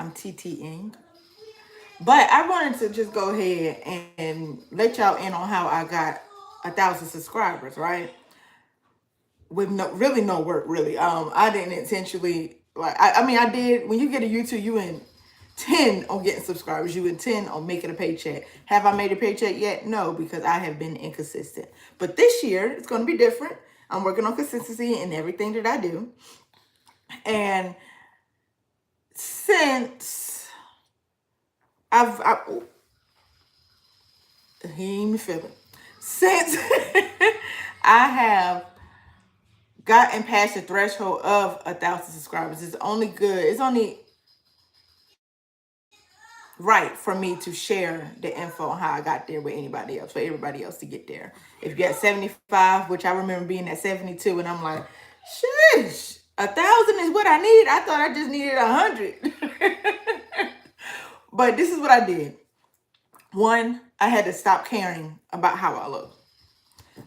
I'm TTing. But I wanted to just go ahead and let y'all in on how I got 1,000 subscribers, right? With really no work, really. I didn't intentionally I mean, I did. When you get a YouTube, you intend on getting subscribers. You intend on making a paycheck. Have I made a paycheck yet? No, because I have been inconsistent. But this year, it's going to be different. I'm working on consistency in everything that I do. And since I he ain't me feeling. Since I have gotten past the threshold of 1,000 subscribers, it's only good. It's only right for me to share the info on how I got there with anybody else, for everybody else to get there. If you're at 75, which I remember being at 72, and I'm like, shush, 1,000 is what I need. I thought I just needed 100. But this is what I did. One, I had to stop caring about how I look.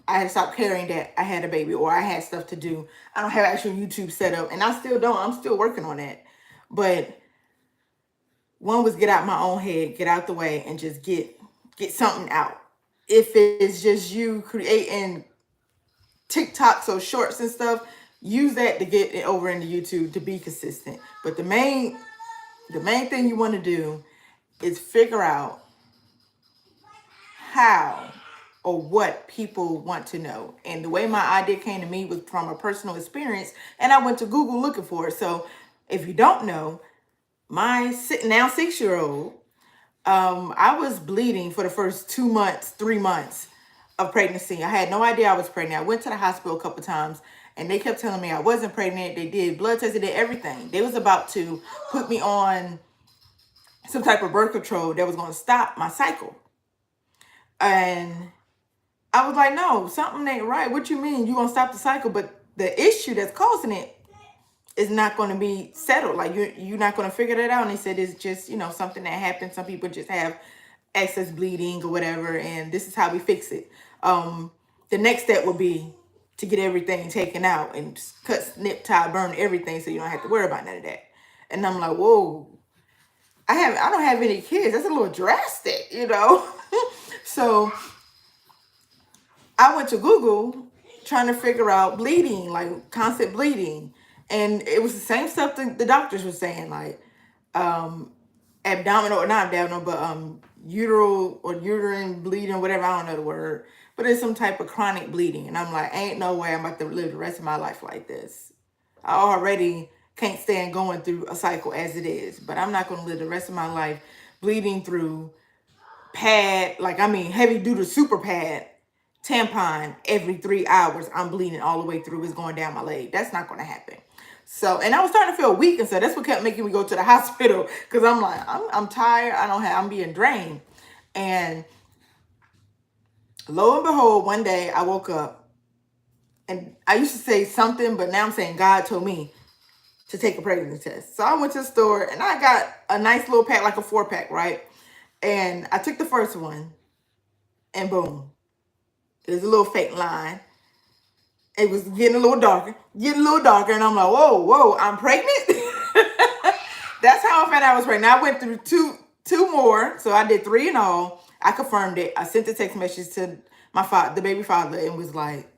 I had to stop caring that I had a baby or I had stuff to do. I don't have actual YouTube set up, and I still don't. I'm still working on that. But one was get out my own head, get out the way, and just get something out. If it's just you creating TikToks or shorts and stuff, use that to get it over into YouTube to be consistent. But the main thing you want to do is figure out how or what people want to know. And the way my idea came to me was from a personal experience, and I went to Google looking for it. So if you don't know, my now 6-year-old, I was bleeding for the first 2 months, 3 months of pregnancy. I had no idea I was pregnant. I went to the hospital a couple times, and they kept telling me I wasn't pregnant. They did blood tests, they did everything. They was about to put me on some type of birth control that was going to stop my cycle. And I was like, no, something ain't right. What you mean? You going to stop the cycle? But the issue that's causing it is not going to be settled. Like you're not going to figure that out. And they said it's just, something that happens. Some people just have excess bleeding or whatever. And this is how we fix it. The next step would be to get everything taken out and just cut, snip, tie, burn everything so you don't have to worry about none of that. And I'm like, whoa, I don't have any kids. That's a little drastic, So I went to Google trying to figure out bleeding, like constant bleeding. And it was the same stuff the doctors were saying, like abdominal, or not abdominal, but uteral or uterine bleeding, whatever, I don't know the word. But it's some type of chronic bleeding. And I'm like, ain't no way I'm about to live the rest of my life like this. I already can't stand going through a cycle as it is, but I'm not going to live the rest of my life bleeding through heavy duty super pad tampon every 3 hours. I'm bleeding all the way through. It's going down my leg. That's not going to happen. So, and I was starting to feel weak, and so that's what kept making me go to the hospital, because I'm like, I'm tired. I'm being drained. And lo and behold, one day I woke up, and I used to say something, but now I'm saying God told me to take a pregnancy test. So I went to the store and I got a nice little pack, like a 4-pack, right? And I took the first one, and boom, there's a little fake line. It was getting a little darker, and I'm like, whoa, I'm pregnant. That's how I found out I was pregnant. I went through two more, so I did 3 in all. I confirmed it. I sent the text message to the baby father, and was like,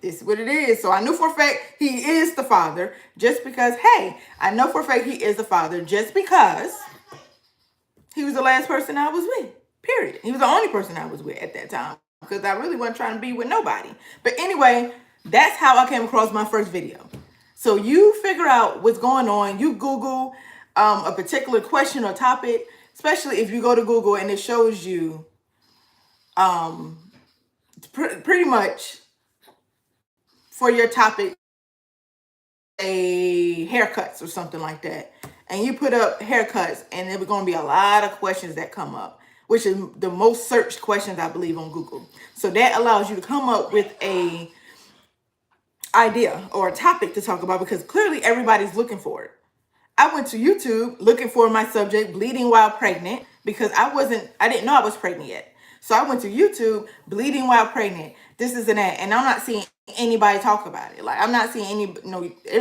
this is what it is. So I knew for a fact he is the father, just because, hey, I know for a fact he is the father just because he was the last person I was with, period. He was the only person I was with at that time, because I really wasn't trying to be with nobody. But anyway, that's how I came across my first video. So you figure out what's going on. You Google a particular question or topic, especially if you go to Google and it shows you pretty much for your topic, a haircuts or something like that. And you put up haircuts, and there's going to be a lot of questions that come up, which is the most searched questions, I believe, on Google. So that allows you to come up with a idea or a topic to talk about, because clearly everybody's looking for it. I went to YouTube looking for my subject, bleeding while pregnant, because I didn't know I was pregnant yet. So I went to YouTube, bleeding while pregnant, this is and that, and I'm not seeing anybody talk about it. Like, I'm not seeing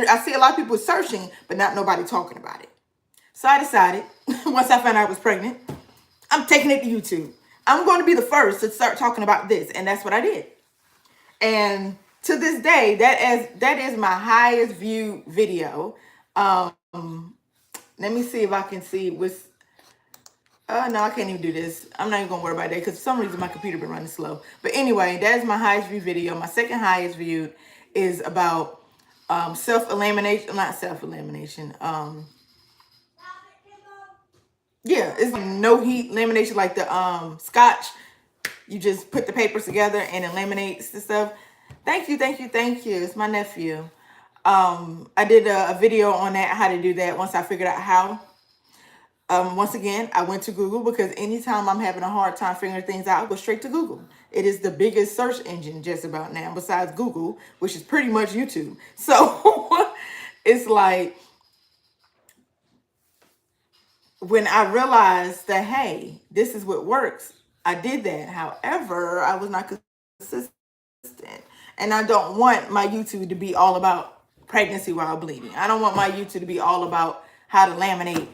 I see a lot of people searching, but not nobody talking about it. So I decided, once I found out I was pregnant, I'm taking it to YouTube. I'm going to be the first to start talking about this. And that's what I did. And to this day, that is my highest viewed video. Let me see if I can see with no, I can't even do this. I'm not even gonna worry about that because for some reason my computer been running slow. But anyway, that is my highest viewed video. My second highest viewed is about self-elimination, not self-elimination. Yeah, it's no heat lamination, like the scotch. You just put the papers together and it laminates the stuff. Thank you, thank you, thank you. It's my nephew. I did a video on that, how to do that once I figured out how. Once again, I went to Google because anytime I'm having a hard time figuring things out, I go straight to Google. It is the biggest search engine just about now, besides Google, which is pretty much YouTube. So it's like, when I realized that, hey, this is what works, I did that. However, I was not consistent. And I don't want my YouTube to be all about pregnancy while bleeding. I don't want my YouTube to be all about how to laminate,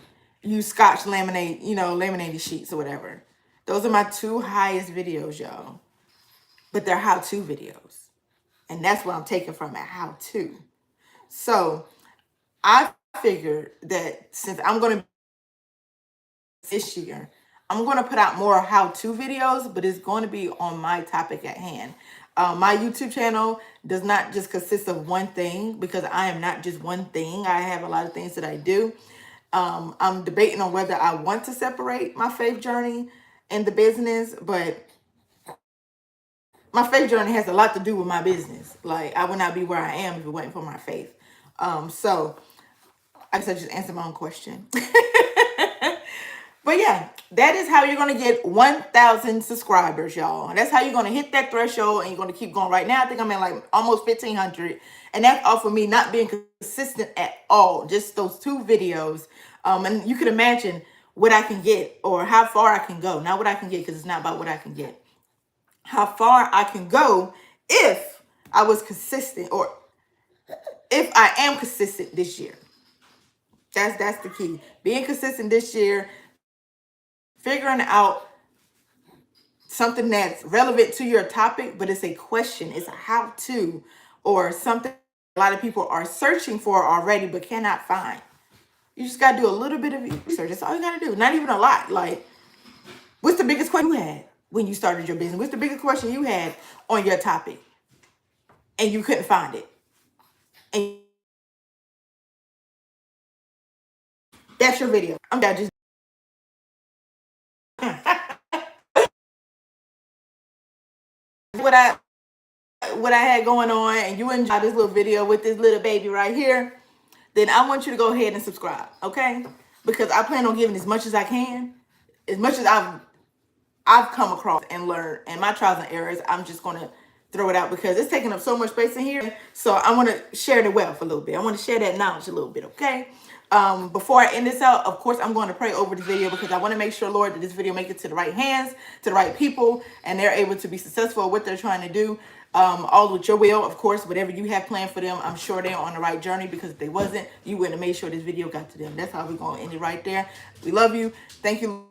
use scotch laminate, laminated sheets or whatever. Those are my two highest videos, y'all. But they're how-to videos. And that's what I'm taking from it, how-to. So I figured that since I'm going to this year, I'm going to put out more how-to videos, but it's going to be on my topic at hand. My YouTube channel does not just consist of one thing, because I am not just one thing. I have a lot of things that I do. I'm debating on whether I want to separate my faith journey and the business, but my faith journey has a lot to do with my business. Like, I would not be where I am if it wasn't for my faith. So I guess I just answered my own question. But yeah, that is how you're going to get 1,000 subscribers, y'all. That's how you're going to hit that threshold, and you're going to keep going. Right now, I think I'm at like almost 1,500. And that's off of me not being consistent at all. Just those two videos. And you can imagine what I can get, or how far I can go. Not what I can get, because it's not about what I can get. How far I can go if I was consistent, or if I am consistent this year. That's the key. Being consistent this year. Figuring out something that's relevant to your topic, but it's a question, it's a how-to, or something a lot of people are searching for already but cannot find. You just got to do a little bit of research. That's all you got to do. Not even a lot. Like, what's the biggest question you had when you started your business? What's the biggest question you had on your topic and you couldn't find it? And that's your video. I'm just what I had going on, and you enjoy this little video with this little baby right here, then I want you to go ahead and subscribe, okay? Because I plan on giving as much as I can, as much as I've come across and learned, and my trials and errors. I'm just going to throw it out because it's taking up so much space in here. So I want to share the wealth a little bit. I want to share that knowledge a little bit, okay? Before I end this out, of course, I'm going to pray over the video because I want to make sure, Lord, that this video make it to the right hands, to the right people, and they're able to be successful at what they're trying to do. All with your will, of course, whatever you have planned for them, I'm sure they're on the right journey, because if they wasn't, you wouldn't have made sure this video got to them. That's how we're going to end it right there. We love you. Thank you.